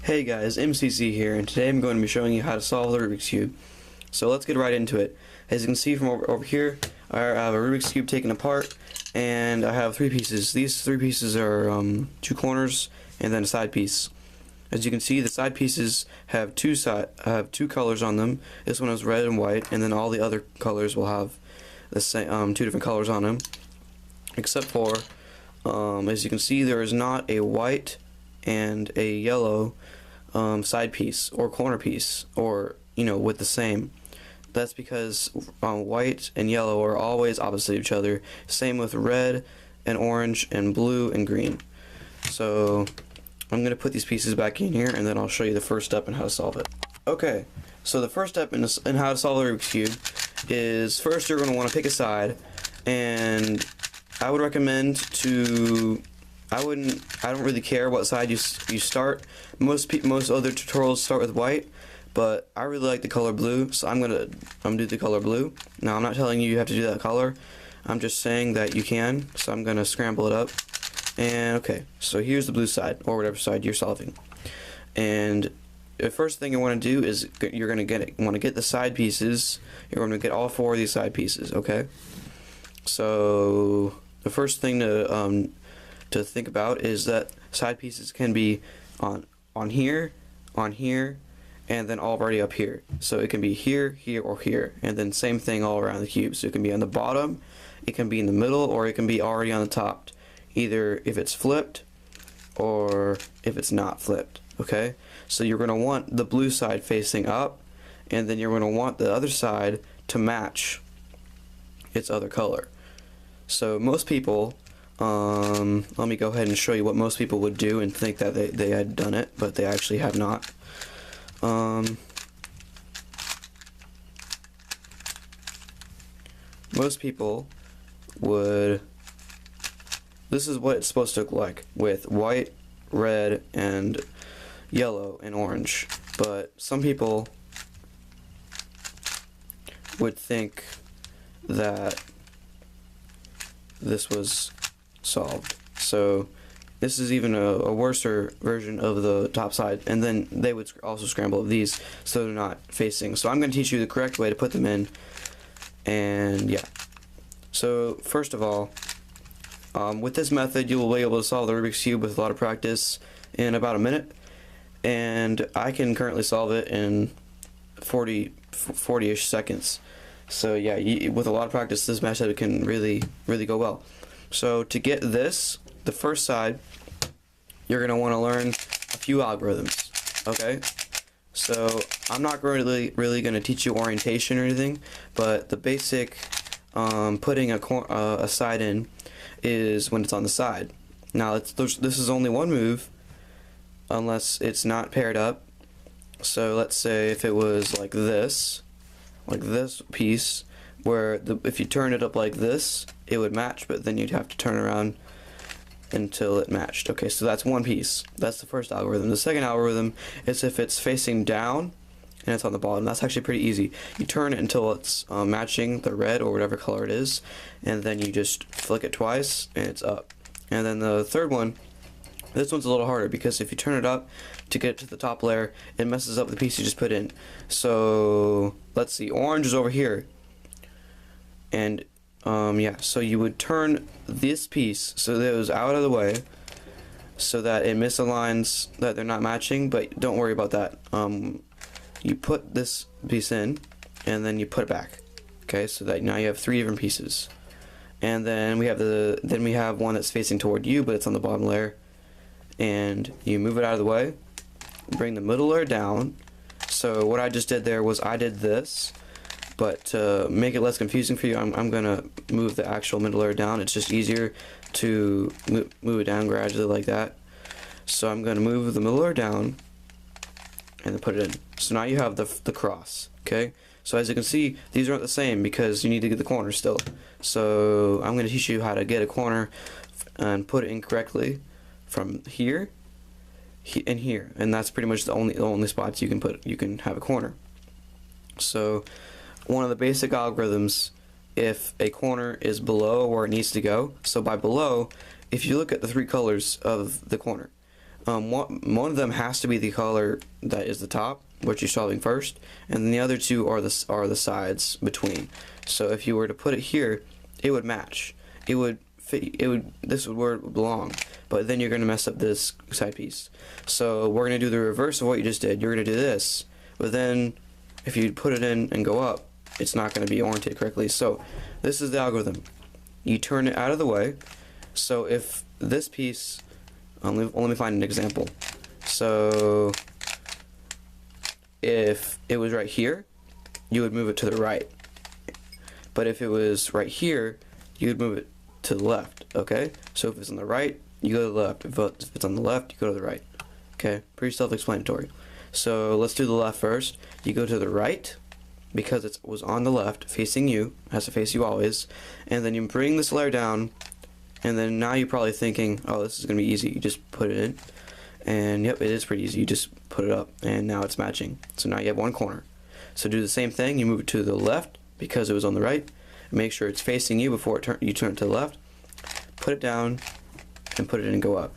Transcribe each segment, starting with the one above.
Hey guys, MCC here, and today I'm going to be showing you how to solve the Rubik's Cube. So let's get right into it. As you can see from over here, I have a Rubik's Cube taken apart, and I have three pieces. These three pieces are two corners and then a side piece. As you can see, the side pieces have two colors on them. This one is red and white, and then all the other colors will have the same two different colors on them. Except for, as you can see, there is not a white and a yellow side piece or corner piece, or with the same. That's because white and yellow are always opposite each other. Same with red and orange and blue and green. So I'm going to put these pieces back in here, and then I'll show you the first step in how to solve it. Okay, so the first step in how to solve the Rubik's Cube is, first you're going to want to pick a side, and I would recommend to, I don't really care what side you start. Most other tutorials start with white, but I really like the color blue, so I'm gonna do the color blue. Now I'm not telling you have to do that color, I'm just saying that you can, so I'm gonna scramble it up. And okay, so here's the blue side, or whatever side you're solving. And the first thing you want to do is you're gonna want to get the side pieces. You're going to get all four of these side pieces, okay? So the first thing to think about is that side pieces can be on here, and then already up here. So it can be here, here, or here, and then same thing all around the cube. So it can be on the bottom, it can be in the middle, or it can be already on the top, either if it's flipped or if it's not flipped. Okay, so you're going to want the blue side facing up, and then you're going to want the other side to match its other color. So most people, let me go ahead and show you what most people would do and think that they had done it, but they actually have not. Most people would, this is what it's supposed to look like with white, red, and yellow and orange, but some people would think that this was solved. So this is even a worser version of the top side, and then they would also scramble these so they're not facing. So I'm going to teach you the correct way to put them in, and yeah. So first of all, with this method you will be able to solve the Rubik's Cube with a lot of practice in about a minute, and I can currently solve it in 40-ish seconds. So yeah, with a lot of practice this method can really go well. So to get this, the first side, you're going to want to learn a few algorithms, okay? So I'm not really going to teach you orientation or anything, but the basic putting a side in is when it's on the side. Now this is only one move unless it's not paired up. So let's say if it was like this piece, where if you turn it up like this, it would match, but then you'd have to turn around until it matched. Okay, so that's one piece. That's the first algorithm. The second algorithm is if it's facing down and it's on the bottom. That's actually pretty easy. You turn it until it's matching the red or whatever color it is, and then you just flick it twice and it's up. And then the third one, this one's a little harder because if you turn it up to get it to the top layer, it messes up the piece you just put in. So let's see, orange is over here, and yeah, so you would turn this piece so that it was out of the way, so that it misaligns, that they're not matching, but don't worry about that. You put this piece in, and then you put it back. Okay, so that now you have three different pieces, and then we have one that's facing toward you, but it's on the bottom layer, and you move it out of the way, bring the middle layer down. So what I just did there was I did this, but to make it less confusing for you, I'm gonna move the actual middle layer down. It's just easier to move it down gradually like that. So I'm gonna move the middle layer down and then put it in. So now you have the cross. Okay, so as you can see, these aren't the same because you need to get the corner still. So I'm gonna teach you how to get a corner and put it in correctly from here and here, and that's pretty much the only spots you can have a corner. So one of the basic algorithms, if a corner is below where it needs to go, so by below, if you look at the three colors of the corner, one of them has to be the color that is the top, which you're solving first, and then the other two are the sides between. So if you were to put it here, it would match. It would fit. This would where it would belong. But then you're gonna mess up this side piece. So we're gonna do the reverse of what you just did. You're gonna do this, but then if you put it in and go up, it's not gonna be oriented correctly. So this is the algorithm. You turn it out of the way. So if this piece, let me find an example. So if it was right here, you would move it to the right. But if it was right here, you would move it to the left. Okay? So if it's on the right, you go to the left. If it's on the left, you go to the right. Okay? Pretty self-explanatory. So let's do the left first. You go to the right because it was on the left, facing you. It has to face you always. And then you bring this layer down. And then now you're probably thinking, oh, this is going to be easy. You just put it in. And yep, it is pretty easy. You just put it up. And now it's matching. So now you have one corner. So do the same thing. You move it to the left because it was on the right. Make sure it's facing you before you turn it to the left. Put it down and put it in and go up.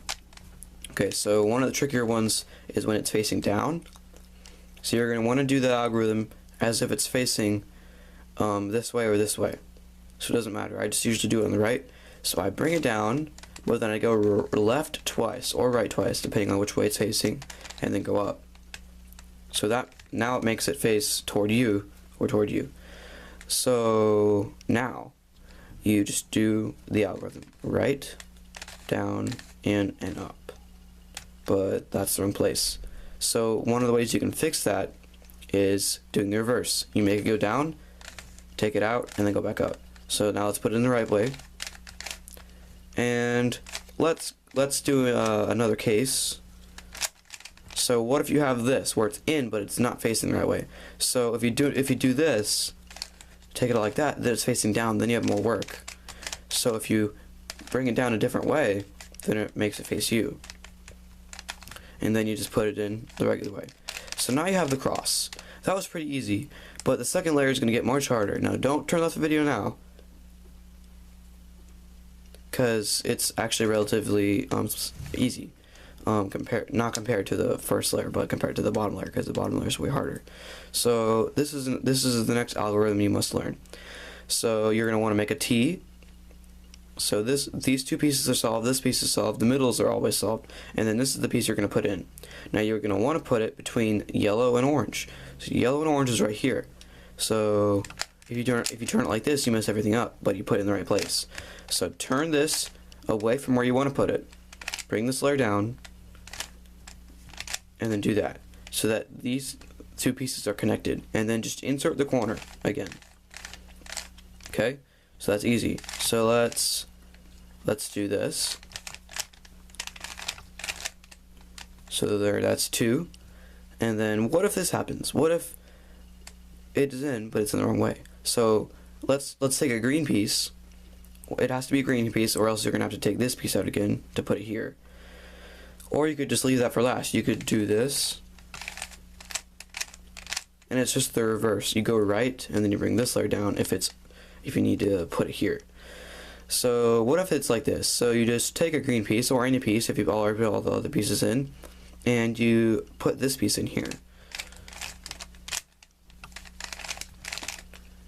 Okay, so one of the trickier ones is when it's facing down. So you're going to want to do the algorithm as if it's facing this way or this way. So it doesn't matter. I just usually do it on the right. So I bring it down, but then I go left twice or right twice, depending on which way it's facing, and then go up. So that now it makes it face toward you or toward you. So now you just do the algorithm: right, down, in, and up. But that's the wrong place. So one of the ways you can fix that is doing the reverse. You make it go down, take it out, and then go back up. So now let's put it in the right way. And let's do another case. So what if you have this where it's in but it's not facing the right way? So if you do this, take it like that, then it's facing down, then you have more work. So if you bring it down a different way, then it makes it face you. And then you just put it in the regular way. So now you have the cross. That was pretty easy, but the second layer is going to get much harder. Now don't turn off the video now, because it's actually relatively easy, not compared to the first layer, but compared to the bottom layer, because the bottom layer is way harder. So this is the next algorithm you must learn. So you're going to want to make a T. So these two pieces are solved, this piece is solved, the middles are always solved, and then this is the piece you're going to put in. Now you're going to want to put it between yellow and orange. So yellow and orange is right here. So if you turn it like this, you mess everything up, but you put it in the right place. So turn this away from where you want to put it, bring this layer down, and then do that, so that these two pieces are connected, and then just insert the corner again. Okay, so that's easy. So let's do this. So there, that's two. And then what if this happens? What if it is in, but it's in the wrong way? So let's take a green piece. It has to be a green piece, or else you're gonna have to take this piece out again to put it here. Or you could just leave that for last. You could do this, and it's just the reverse. You go right, and then you bring this layer down if you need to put it here. So what if it's like this? So you just take a green piece, or any piece if you've already put all the other pieces in, and you put this piece in here.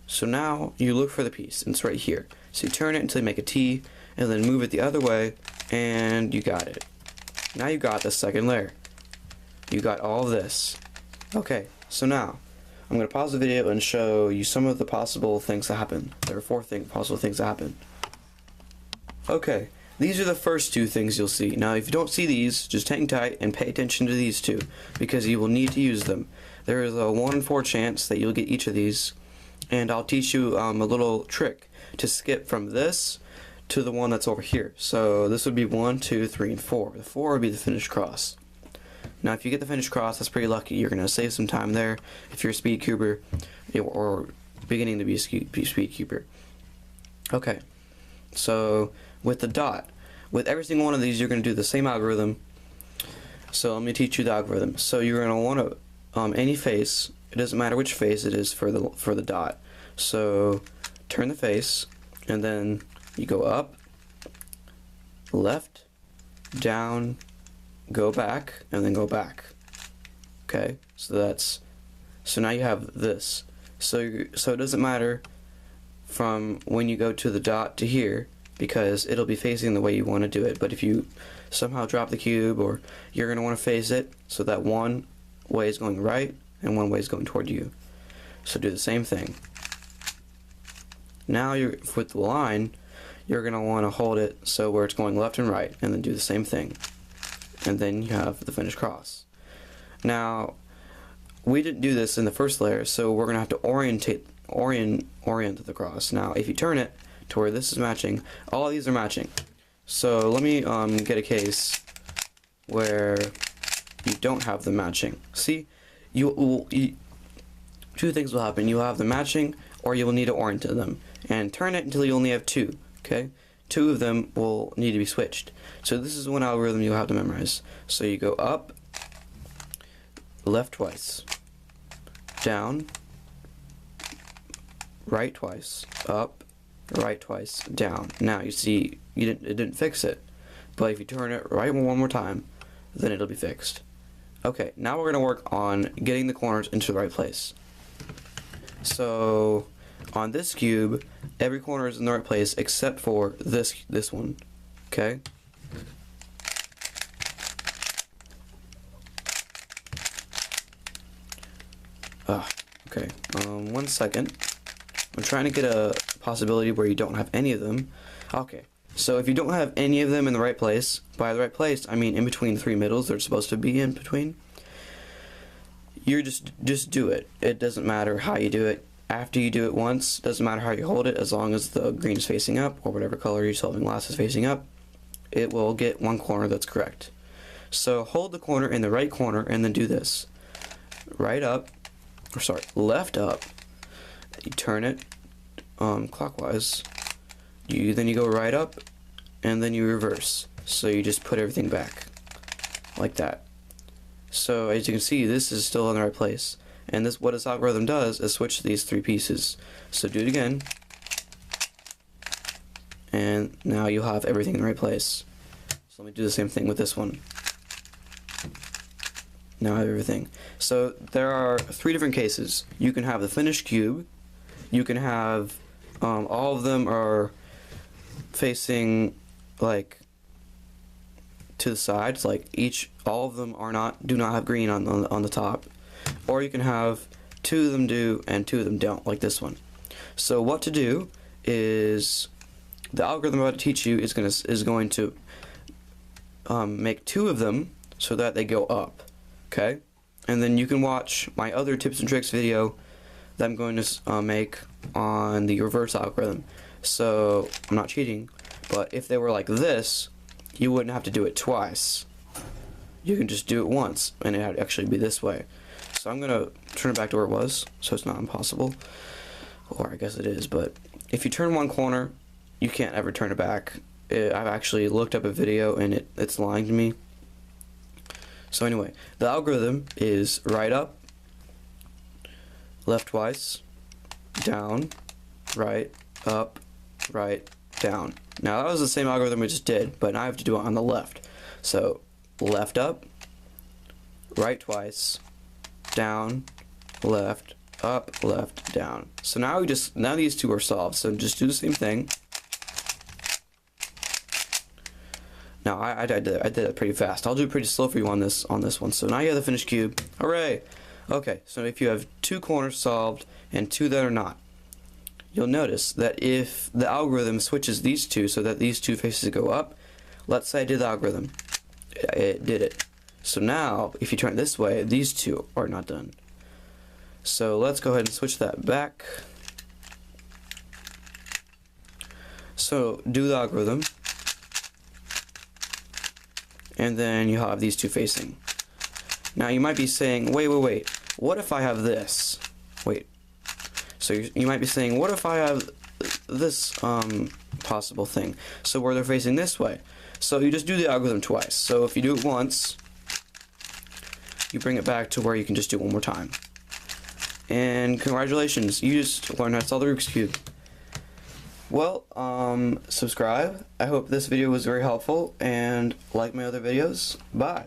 So now you look for the piece, and it's right here. So you turn it until you make a T, and then move it the other way, and you got it. Now you got the second layer. You got all of this. Okay, so now I'm going to pause the video and show you some of the possible things that happen. There are four possible things that happen. Okay, these are the first two things you'll see. Now if you don't see these, just hang tight and pay attention to these two, because you will need to use them. There is a 1 in 4 chance that you'll get each of these, and I'll teach you a little trick to skip from this to the one that's over here. So this would be 1, 2, 3, and 4. The 4 would be the finished cross. Now if you get the finished cross, that's pretty lucky. You're going to save some time there if you're a speed cuber or beginning to be a speed cuber. Okay, so with the dot, with every single one of these you're going to do the same algorithm. So let me teach you the algorithm. So you're going to want to any face, it doesn't matter which face it is for the dot. So turn the face, and then you go up, left, down, go back, and then go back. Okay, so now you have this. So it doesn't matter from when you go to the dot to here, because it'll be facing the way you want to do it. But if you somehow drop the cube, or you're going to want to face it so that one way is going right and one way is going toward you. So do the same thing. Now with the line, you're going to want to hold it so where it's going left and right, and then do the same thing. And then you have the finished cross. Now, we didn't do this in the first layer, so we're going to have to orient the cross. Now, if you turn it to where this is matching, all of these are matching. So let me get a case where you don't have them matching. See, two things will happen. You'll have them matching, or you will need to orient them. And turn it until you only have two, okay? Two of them will need to be switched. So this is one algorithm you'll have to memorize. So you go up, left twice, down, right twice, up, right twice, down. Now you see it didn't fix it, but if you turn it right one more time, then it'll be fixed. Okay, now we're going to work on getting the corners into the right place. So on this cube, every corner is in the right place except for this one. Okay? Okay. 1 second. I'm trying to get a possibility where you don't have any of them. Okay. So if you don't have any of them in the right place, by the right place I mean in between three middles they're supposed to be in between, you just do it. It doesn't matter how you do it. After you do it once, doesn't matter how you hold it, as long as the green is facing up, or whatever color your solving glass is facing up, it will get one corner that's correct. So hold the corner in the right corner and then do this. Left up, you turn it clockwise, then you go right up, and then you reverse. So you just put everything back, like that. So as you can see, this is still in the right place. And what this algorithm does is switch these three pieces. So do it again, and now you'll have everything in the right place. So let me do the same thing with this one. Now I have everything. So there are three different cases. You can have the finished cube. You can have all of them are facing like to the sides, like all of them do not have green on the top. Or you can have two of them do and two of them don't, like this one. So what to do is the algorithm I'm about to teach you is going to make two of them so that they go up. Okay, and then you can watch my other tips and tricks video that I'm going to make on the reverse algorithm. So I'm not cheating, but if they were like this, you wouldn't have to do it twice. You can just do it once, and it'd actually be this way. So I'm gonna turn it back to where it was, so it's not impossible, or I guess it is. But if you turn one corner, you can't ever turn it back. I've actually looked up a video, and it's lying to me. So anyway, the algorithm is right up, left twice, down, right, up, right, down. Now that was the same algorithm we just did, but now I have to do it on the left. So left up, right twice, down, left, up, left, down. So now these two are solved. So just do the same thing. Now I did it pretty fast. I'll do it pretty slow for you on this one. So now you have the finished cube. Hooray! Okay, so if you have two corners solved and two that are not, you'll notice that if the algorithm switches these two so that these two faces go up, let's say I did the algorithm, it did it. So now if you turn it this way, these two are not done. So let's go ahead and switch that back. So do the algorithm, and then you have these two facing. Now you might be saying, wait, what if I have this? Wait. So you might be saying, what if I have this possible thing? So where they're facing this way. So you just do the algorithm twice. So if you do it once, you bring it back to where you can just do it one more time. And congratulations, you just learned how to solve the Rubik's Cube. Well, subscribe. I hope this video was very helpful, and like my other videos. Bye.